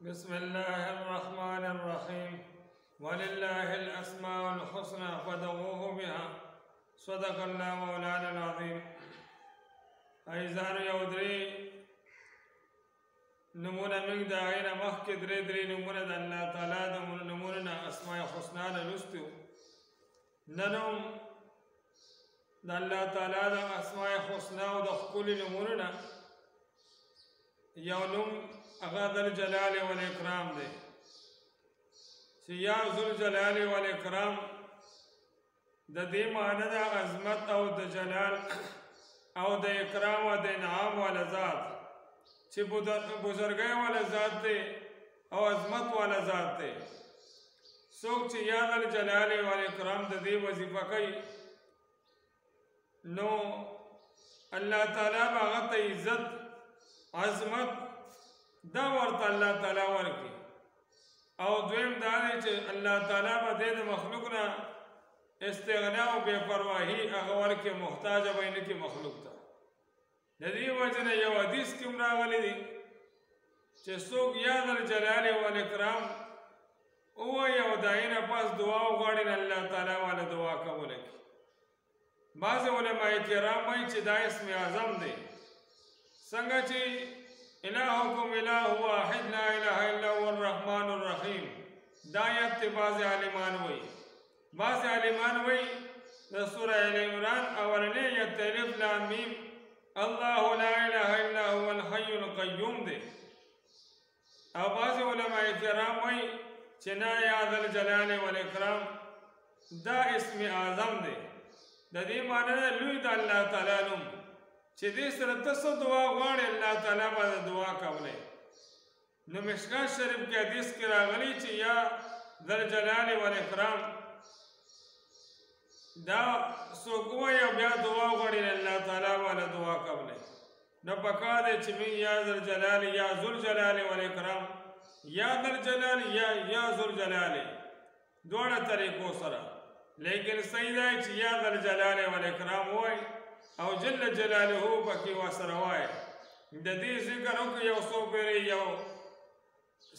بسم الله الرحمن الرحيم ولله الأسماء الحسنى فادعوه بها صدق الله مولانا العظيم. ایزانو یو درې نمونه موږ د هغې نه مخکې درې نمونه د الله تعالی د نمونو نه اسماء حسنا نه لوستي. نن هم د الله تعالی د اسماء حسنا او د ښکلي نمونو نه یو نوم هغه ذوالجلال والاکرام دی چې یا ذوالجلال والاکرام د دې معنی د عظمت او د جلال او د اکرام او د انعام والا ذات چې بزرګۍ والا ذات دی او عظمت والا ذات دی. څوک چې یا ذوالجلال والاکرام د دې وظیفه کوي نو الله تعالی به هغه ته عزت عظمت دا ورته الله تعالی ورکړي. او دویم دا دی چې الله تعالی به د مخلوق نه استغنا او بے پرواهی هغه ورکړي، محتاج به نه کې مخلوق ته. د دې وجه نه یو حدیث کې هم راغلی دی چې څوک یا ذوالجلال والاکرام ووایي او د هغې نه پس دعا وغواړي نو الله تعالی والا دعا قبوله کړي. بعض علماء کرام وایي چې دا اسم اعظم دی، څنګه چې الہکم الہ واحد لا الہ الا هو الرحمن الرحیم. دا آیت ته بعض عالمان وایي. بعض عالمان وایي د سوره ال عمران اولنی آیت الف لام میم الله لا اله الا هو الحی القیوم دی. او بعض علماء کرام وایي چې نه یا ذوالجلال والاکرام دا اسم اعظم دی. د دې معنی لوی د الله تعالی نوم چې دې سره ته څه دعا غواړې الله تعالی به دعا کولی. نو مشکات شریف کې حدیث کې راغلی چې یا ذوالجلال والاکرام دا څوک وایي او بیا دعا غواړي الله تعالی به دعا کولی. نو پکار دی چې موږ یا ذوالجلال یا ذوالجلال والاکرام یا ذوالجلال یا ذوالجلال دواړه طریقو سره، لیکن صحیح دی چې یا ذوالجلال والاکرام وایي او جل جلاله پکې ورسره وایي. د دې ذکر وکړي یو څو پیرې یو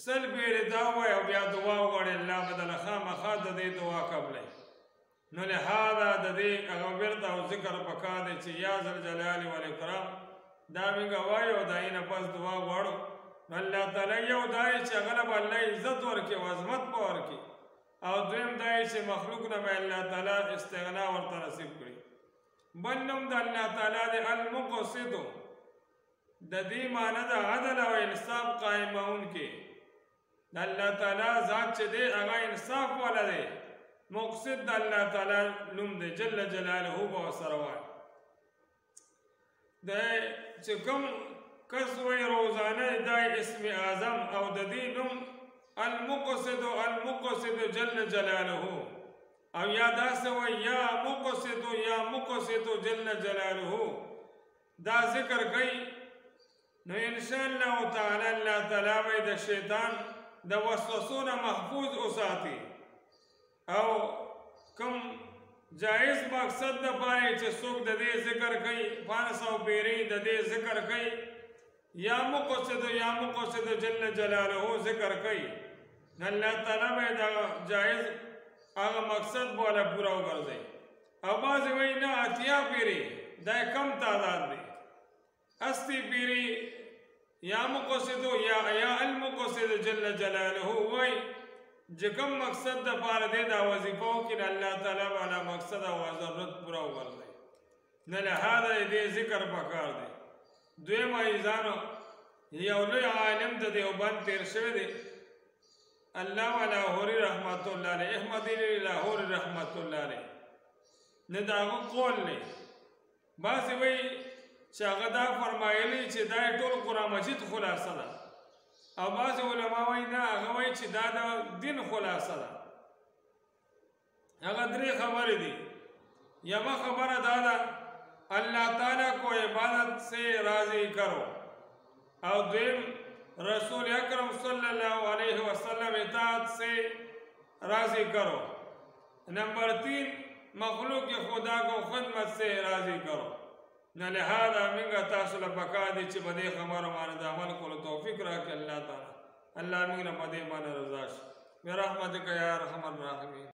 سل پیرې دا وایي او بیا دعا وغواړي الله به دله خامخا د دې دعا قبلوي. نو لهذا د دې هغه ورد او ذکر پکار دی چې یا ذوالجلال والاکرام دا موږ وایو او د هغې نه پس دعا غواړو نو الله تعالی یو دا یې چې هغه له به الله عزت ورکړي او عظمت به ورکړي، او دویم دا یې چې مخلوق نه به الله تعالی استغنا ورته نصیب کړي. بل نوم د الله تعالی دی المقسط. د دې معنی د عدل او انصاف قائمونکی. د الله تعالی ذات چې دی هغه انصاف والا دی. مقسط د الله تعالی نوم دی، جل جلاله به ورسره وایي. د چې کوم کس وایي روزانه دا اسم اعظم او د دې نوم المقسط جل جلاله او یا داسې وایي یا مقسط جل جلاله دا ذکر کوي نو انشاءالله تعالی الله تعالی به د شیطان د وسوسو نه محفوظ وساتي. او کوم جایز مقصد دپاره چې څوک د دې ذکر کوي 500 پیرې د دې ذکر کوي یا مقسط جل جلاله ذکر کوي الله تعالی به دا جایز هغه مقصد بوله پورا وګرځي. او بعضې وایي نه اتیا پیرې دا کم تعداد دی، استی پیرې یا مقصد یا المقصد جل جلاله وایي چې کوم مقصد دپاره دی دا وظیفه وکړي الله تعالی به هغه مقصد او ضرورت پوره وګرځي. نه لهذا دې ذکر پکار دی. دویم عزیزانو یو لوی عالم د دیوبند تیر شوی دی علامه لاهوري رحمت الله علیه، احمد لاهوري رحمت الله علیه. نه د هغه قول دی. بعضې وایي چې هغه دا فرمایلی چې دا ټول قرآن مجید خلاصه ده، او بعضې علما وایي نه هغه وایي چې دا د دین خلاصه ده. هغه درې خبرې دي. یوه خبره دا ده اللہ تعالیٰ کو عبادت سے راضی کرو، اور دویم رسول اکرم صلی اللہ علیہ وسلم اطاعت سے راضی کرو، نمبر 3 مخلوق خدا کو خدمت سے راضی کرو. نو لہذا منگا تاسو لپکار دی چې په دې خبرو باندې د عمل کولو توفیق راکړي الله تعالی. الله موږ نه په دې باندې رضا شي برحمتک یا ارحم الراحمین.